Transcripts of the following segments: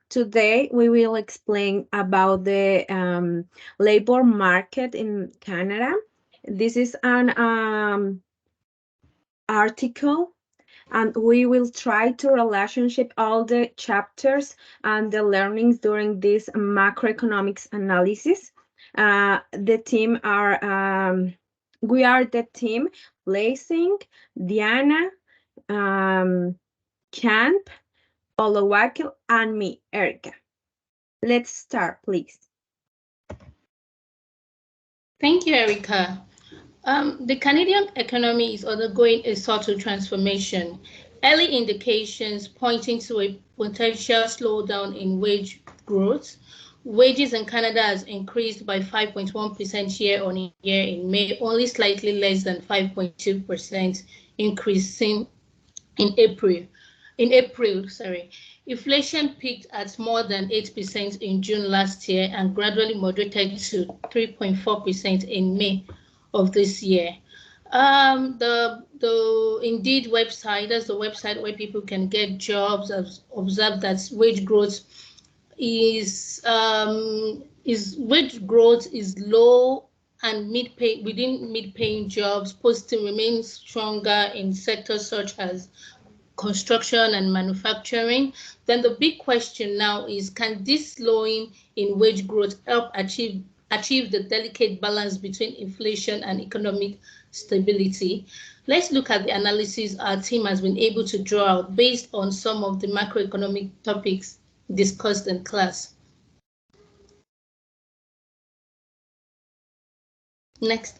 today we will explain about the labor market in Canada. This is an article, and we will try to relationship all the chapters and the learnings during this macroeconomics analysis. The team are we are the team: Blazing, Diana, Camp, Olowakil, and me, Erica. Let's start, please. Thank you, Erica. The Canadian economy is undergoing a subtle transformation. Early indications pointing to a potential slowdown in wage growth. Wages in Canada has increased by 5.1% year-on-year in May, only slightly less than 5.2% increasing in April. Inflation peaked at more than 8% in June last year and gradually moderated to 3.4% in May of this year. The Indeed website, that's the website where people can get jobs, has observed that wage growth is low and within mid-paying jobs. Posting remains stronger in sectors such as construction and manufacturing. Then the big question now is, can this slowing in wage growth help achieve the delicate balance between inflation and economic stability? Let's look at the analysis our team has been able to draw out based on some of the macroeconomic topics discussed in class. Next.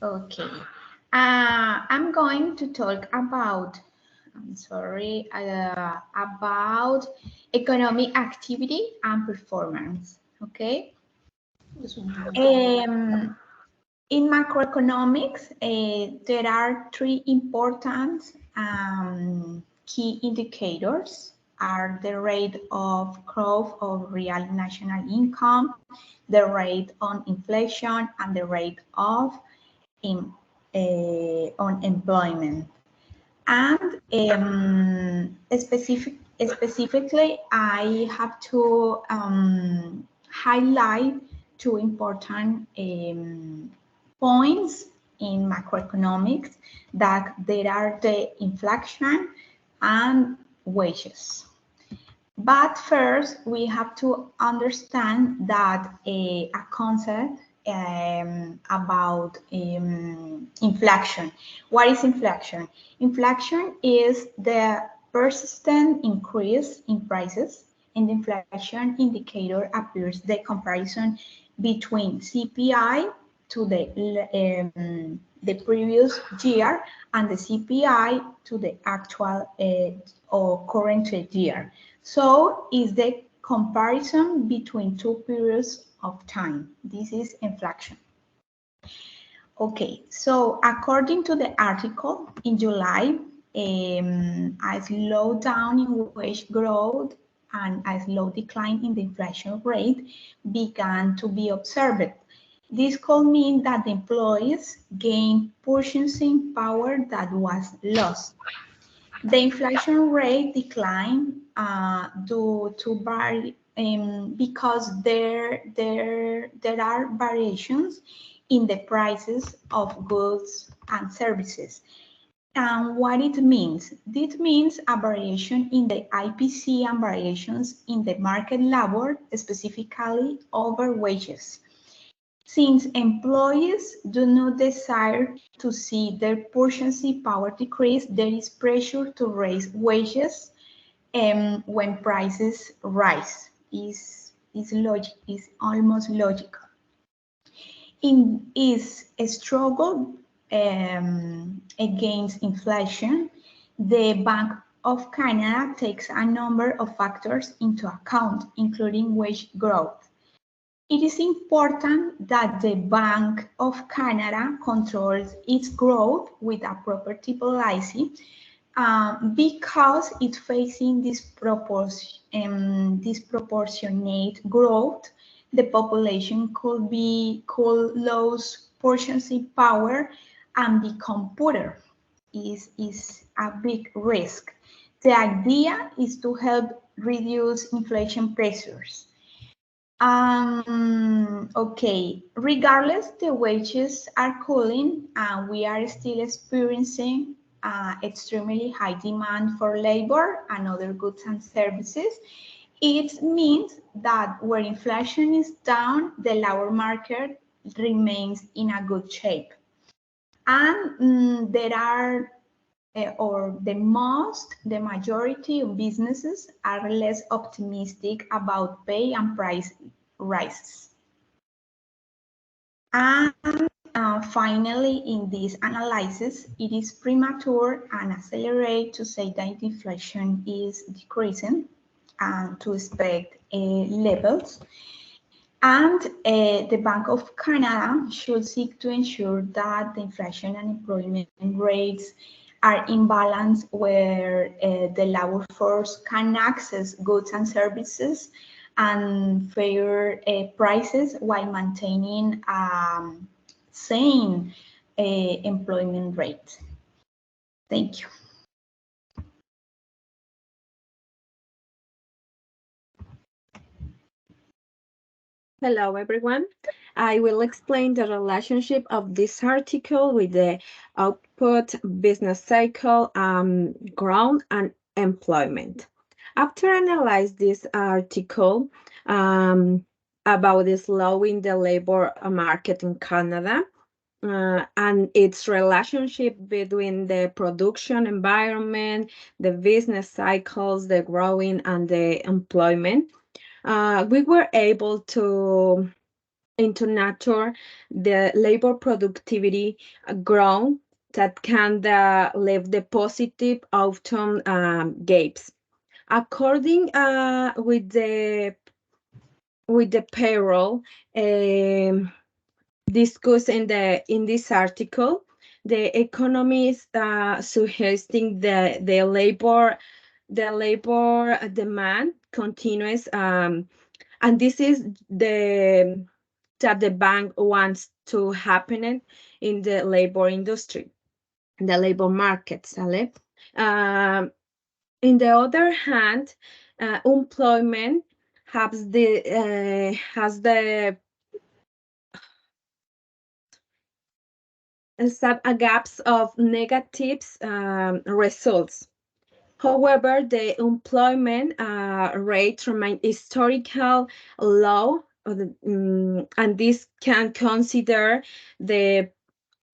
Okay. I'm going to talk about, about economic activity and performance. Okay. In macroeconomics, there are three important key indicators: are the rate of growth of real national income, the rate on inflation, and the rate of unemployment. And specifically, I have to highlight two important points in macroeconomics, that there are the inflation and wages. But first, we have to understand that a concept about inflation. What is inflation? Inflation is the persistent increase in prices, and the inflation indicator appears the comparison between CPI to the previous year and the CPI to the actual or current year. So is the comparison between two periods of time. This is inflation. Okay, so according to the article, in July, a slowdown in wage growth and a slow decline in the inflation rate began to be observed. This could mean that the employees gained purchasing power that was lost. The inflation rate declined due to because there are variations in the prices of goods and services. And what it means? This means a variation in the IPC and variations in the market labor, specifically over wages. Since employees do not desire to see their purchasing power decrease, there is pressure to raise wages when prices rise. Is almost logical. Is a struggle against inflation. The Bank of Canada takes a number of factors into account, including wage growth. It is important that the Bank of Canada controls its growth with a property policy, because it's facing disproportionate growth. The population could lose purchasing power and become poorer is a big risk. The idea is to help reduce inflation pressures. Okay, regardless, the wages are cooling and we are still experiencing extremely high demand for labor and other goods and services. It means that where inflation is down, the labor market remains in a good shape. And there are or the majority of businesses are less optimistic about pay and price rises. And finally, in this analysis, it is premature and accelerate to say that inflation is decreasing and to expect levels. And the Bank of Canada should seek to ensure that the inflation and employment rates are in balance where the labor force can access goods and services and fair prices while maintaining sane employment rate. Thank you. Hello, everyone. I will explain the relationship of this article with the output, business cycle, growth, and employment. After analyze this article about the slow in the labor market in Canada, and its relationship between the production environment, the business cycles, the growing, and the employment, we were able to into nature the labor productivity ground that can leave the positive outcome gaps. According with the payroll discussed in this article, the economists suggesting the labor demand continues, and this is the that the bank wants to happen in the labor industry, the labor market, ¿sale? In the other hand, employment has the gaps of negatives results. However, the employment rate remains historical low, and this can consider the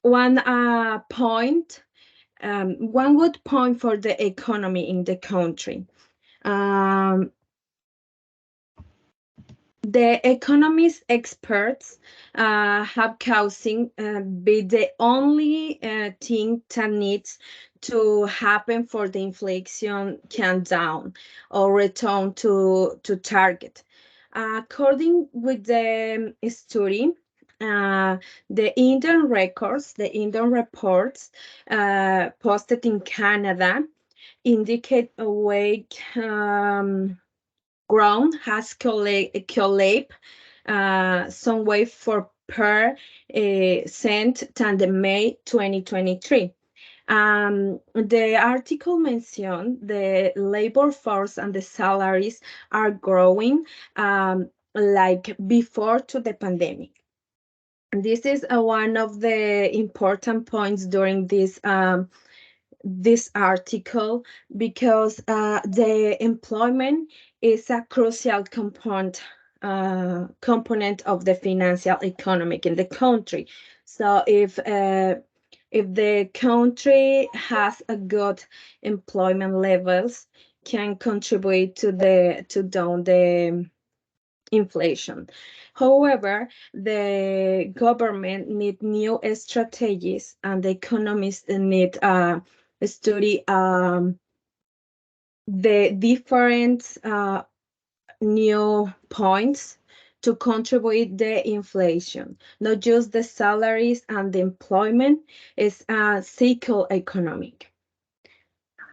one good point for the economy in the country. The economist experts have housing be the only thing that needs to happen for the inflation can down or return to target. According with the study, the Indian records, the Indian reports posted in Canada indicate a wage ground has collapsed some way for per cent than the May 2023. The article mentioned the labor force and the salaries are growing like before to the pandemic. This is one of the important points during this article because the employment is a crucial component of the financial economic in the country. So if the country has a good employment levels, can contribute to down the inflation. However, the government need new strategies and the economists need study the different new points to contribute the inflation, not just the salaries and the employment, is a cycle economic.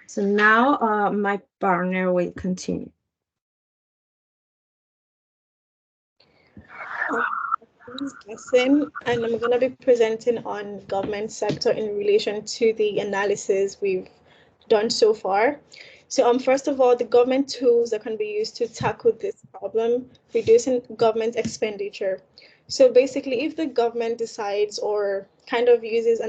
So now my partner will continue. name is Blessing, and I'm going to be presenting on government sector in relation to the analysis we've done so far. So, first of all, the government tools that can be used to tackle this problem, reducing government expenditure. So basically, if the government decides or kind of uses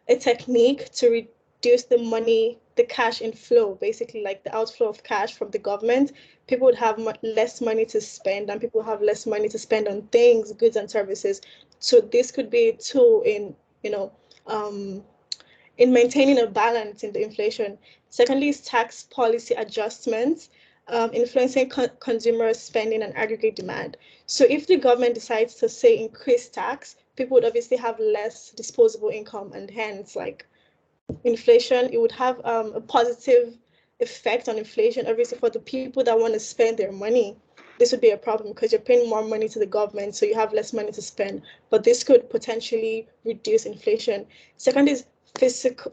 a technique to reduce the money, the cash inflow, basically like the outflow of cash from the government, people would have less money to spend, and people have less money to spend on things, goods and services. So this could be a tool in, um, in maintaining a balance in the inflation. Secondly, is tax policy adjustments, influencing consumer spending and aggregate demand. So if the government decides to say increase tax, people would obviously have less disposable income, and hence like inflation, it would have a positive effect on inflation, obviously for the people that want to spend their money. This would be a problem because you're paying more money to the government, so you have less money to spend. But this could potentially reduce inflation. Second is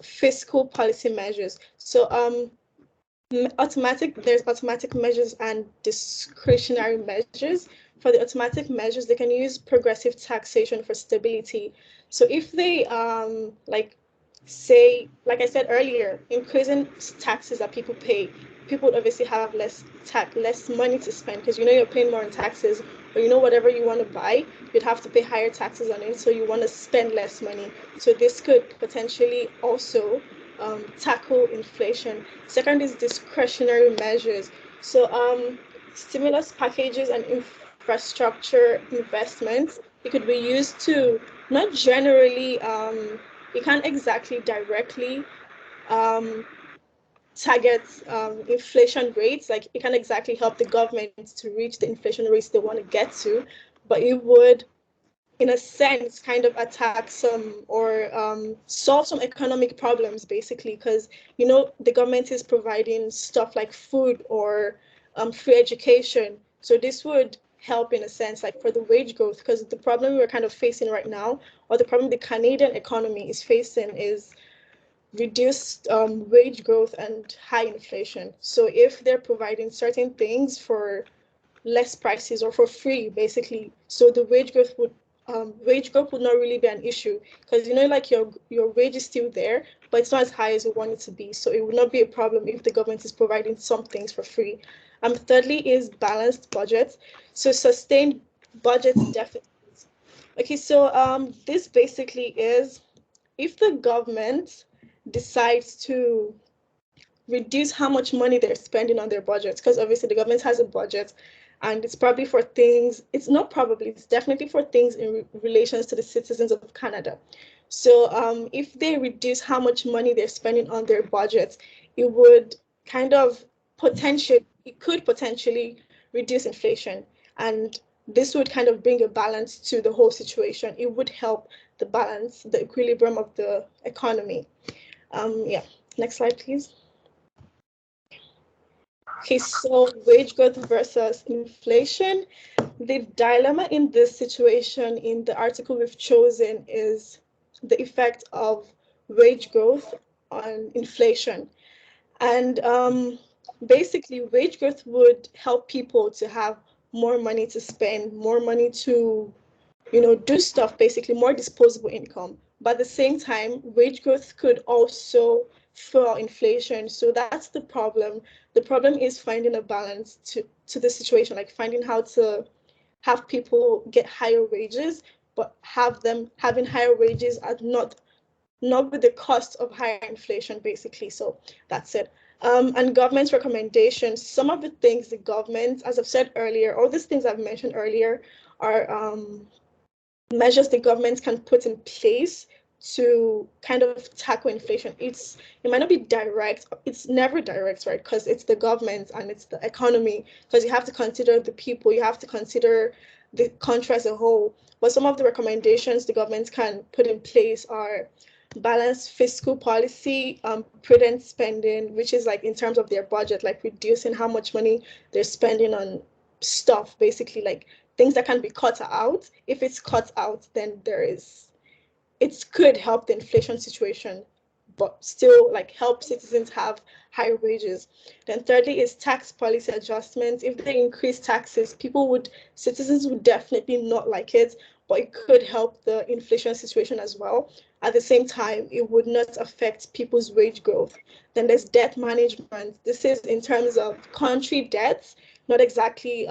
fiscal policy measures. So there's automatic measures and discretionary measures. For the automatic measures, they can use progressive taxation for stability. So if they like say, like I said earlier, increasing taxes that people pay, people would obviously have less money to spend, because you're paying more in taxes, or whatever you want to buy, you'd have to pay higher taxes on it, so you want to spend less money. So this could potentially also tackle inflation. Second is discretionary measures. So stimulus packages and infrastructure investments, it could be used to not generally, you can't exactly directly target inflation rates. Like it can't exactly help the government to reach the inflation rates they want to get to, but it would, in a sense, kind of attack some or solve some economic problems, basically, because the government is providing stuff like food or free education. So this would help in a sense, like for the wage growth, because the problem we're kind of facing right now, or the problem the Canadian economy is facing, is reduced wage growth and high inflation. So if they're providing certain things for less prices or for free, basically, so the wage growth would not really be an issue, because like your wage is still there, but it's not as high as you want it to be. So it would not be a problem if the government is providing some things for free. Thirdly is balanced budgets. So sustained budget deficits. Okay, so this basically is if the government decides to reduce how much money they're spending on their budgets, because obviously the government has a budget, and it's probably for things, it's not probably, it's definitely for things in relations to the citizens of Canada. So if they reduce how much money they're spending on their budgets, it would kind of it could potentially reduce inflation. And this would kind of bring a balance to the whole situation. It would help the balance, the equilibrium of the economy. Yeah, next slide, please. Okay, so wage growth versus inflation. The dilemma in this situation, in the article we've chosen, is the effect of wage growth on inflation. And basically, wage growth would help people to have more money to spend, more money to do stuff, basically more disposable income. But at the same time, wage growth could also fuel inflation. So that's the problem. The problem is finding a balance to the situation, like finding how to have people get higher wages, but having higher wages at not with the cost of higher inflation, basically. So that's it. And government's recommendations, some of the things the government, as I've said earlier, all these things I've mentioned earlier are measures the government can put in place to kind of tackle inflation. It might not be direct, it's never direct, right? Because it's the government and it's the economy, because you have to consider the people, you have to consider the country as a whole. But some of the recommendations the government can put in place are balanced fiscal policy, prudent spending, which is like in terms of their budget, like reducing how much money they're spending on stuff, basically like things that can be cut out. If it's cut out, then it could help the inflation situation, but still like help citizens have higher wages. Then thirdly is tax policy adjustments. If they increase taxes, citizens would definitely not like it, but it could help the inflation situation as well. At the same time, it would not affect people's wage growth. Then there's debt management. This is in terms of country debts, not exactly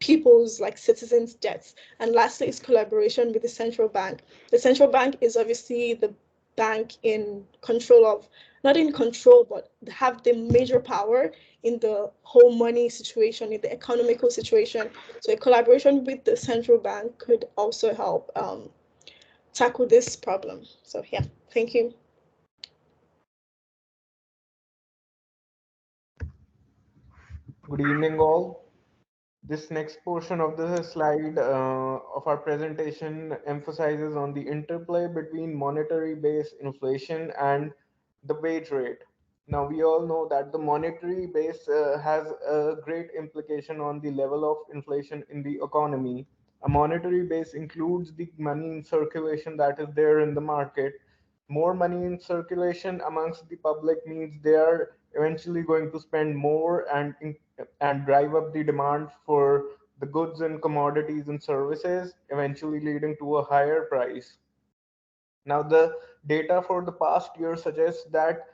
people's like citizens' debts. And lastly is collaboration with the central bank. The central bank is obviously the bank in control of, not in control, but have the major power in the whole money situation, in the economical situation. So a collaboration with the central bank could also help tackle this problem. So yeah, thank you. Good evening, all. This next portion of the slide of our presentation emphasizes on the interplay between monetary base inflation and the wage rate. Now, we all know that the monetary base has a great implication on the level of inflation in the economy. A monetary base includes the money in circulation that is there in the market. More money in circulation amongst the public means they are eventually going to spend more and drive up the demand for the goods and commodities and services, eventually leading to a higher price. Now, the data for the past year suggests that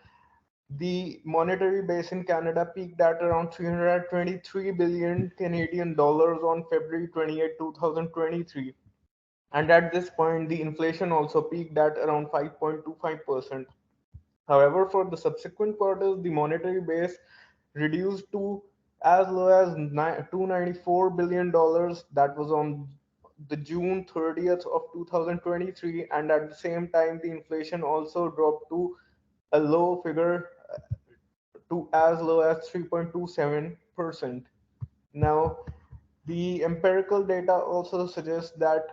the monetary base in Canada peaked at around 323 billion Canadian dollars on February 28, 2023. And at this point, the inflation also peaked at around 5.25%. However, for the subsequent quarters, the monetary base reduced to as low as $294 billion. That was on the June 30th of 2023. And at the same time, the inflation also dropped to a low figure to as low as 3.27%. Now, the empirical data also suggests that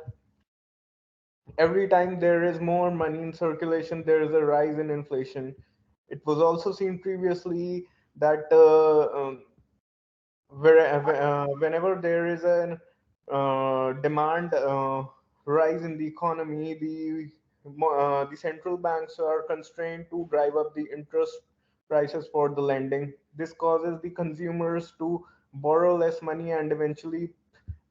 every time there is more money in circulation, there is a rise in inflation. It was also seen previously that whenever there is an demand rise in the economy, the central banks are constrained to drive up the interest prices for the lending. This causes the consumers to borrow less money and eventually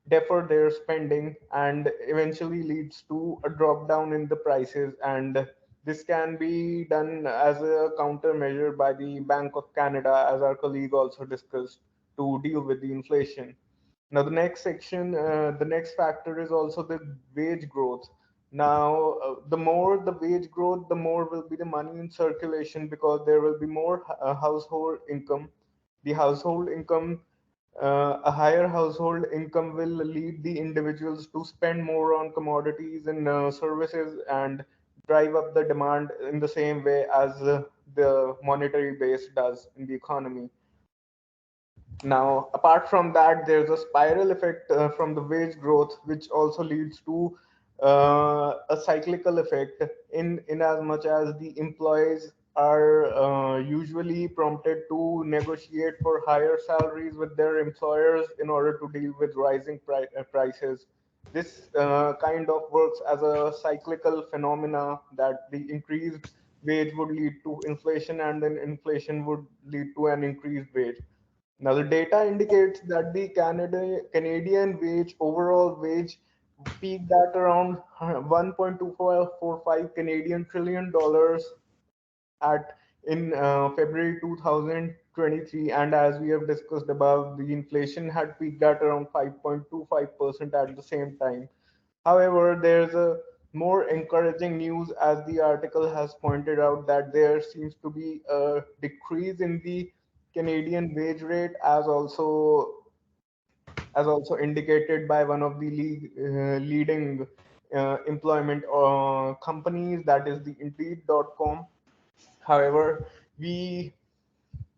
defer their spending, and eventually leads to a drop down in the prices. And this can be done as a countermeasure by the Bank of Canada, as our colleague also discussed, to deal with the inflation. Now, the next factor is also the wage growth. Now, the more the wage growth, the more will be the money in circulation, because there will be more household income. The household income A higher household income will lead the individuals to spend more on commodities and services, and drive up the demand in the same way as the monetary base does in the economy. Now, apart from that, there's a spiral effect from the wage growth, which also leads to a cyclical effect, in as much as the employees are usually prompted to negotiate for higher salaries with their employers in order to deal with rising prices. This kind of works as a cyclical phenomena, that the increased wage would lead to inflation, and then inflation would lead to an increased wage. Now, the data indicates that the Canadian overall wage, peaked at around 1.2445 Canadian trillion dollars at in February 2023, and as we have discussed above, the inflation had peaked at around 5.25% at the same time. However, there's a more encouraging news, as the article has pointed out, that there seems to be a decrease in the Canadian wage rate, as also indicated by one of the leading employment companies, that is the Indeed.com. However, we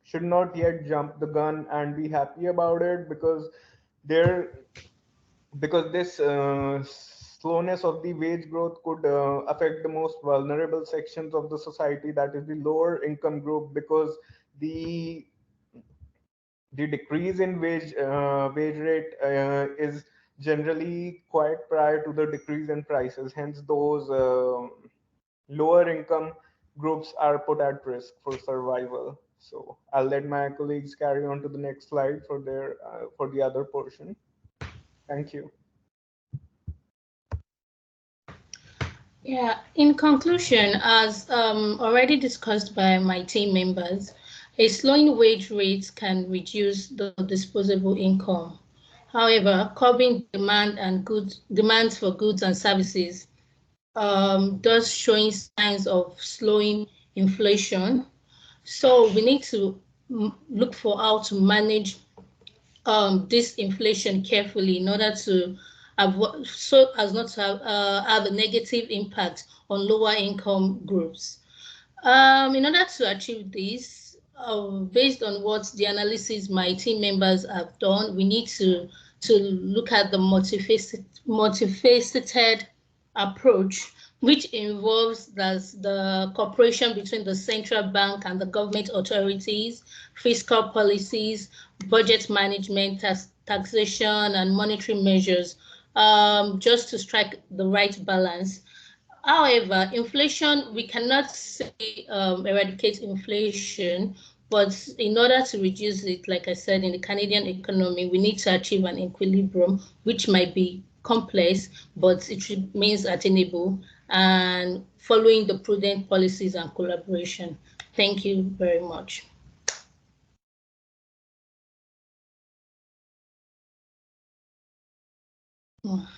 should not yet jump the gun and be happy about it, there because this slowness of the wage growth could affect the most vulnerable sections of the society, that is the lower income group, because the the decrease in wage rate is generally quite prior to the decrease in prices. Hence, those lower income groups are put at risk for survival. So I'll let my colleagues carry on to the next slide for the other portion. Thank you. Yeah, in conclusion, as already discussed by my team members, a slowing wage rate can reduce the disposable income. However, curbing demands for goods and services does showing signs of slowing inflation. So we need to look for how to manage this inflation carefully in order to avoid, so as not to have a negative impact on lower income groups. In order to achieve this, based on what the analysis my team members have done, we need to look at the multifaceted approach, which involves the cooperation between the central bank and the government authorities, fiscal policies, budget management, taxation, and monetary measures, just to strike the right balance. However, inflation, we cannot say eradicate inflation, but in order to reduce it, like I said, in the Canadian economy, we need to achieve an equilibrium, which might be complex, but it remains attainable and following the prudent policies and collaboration. Thank you very much. Oh,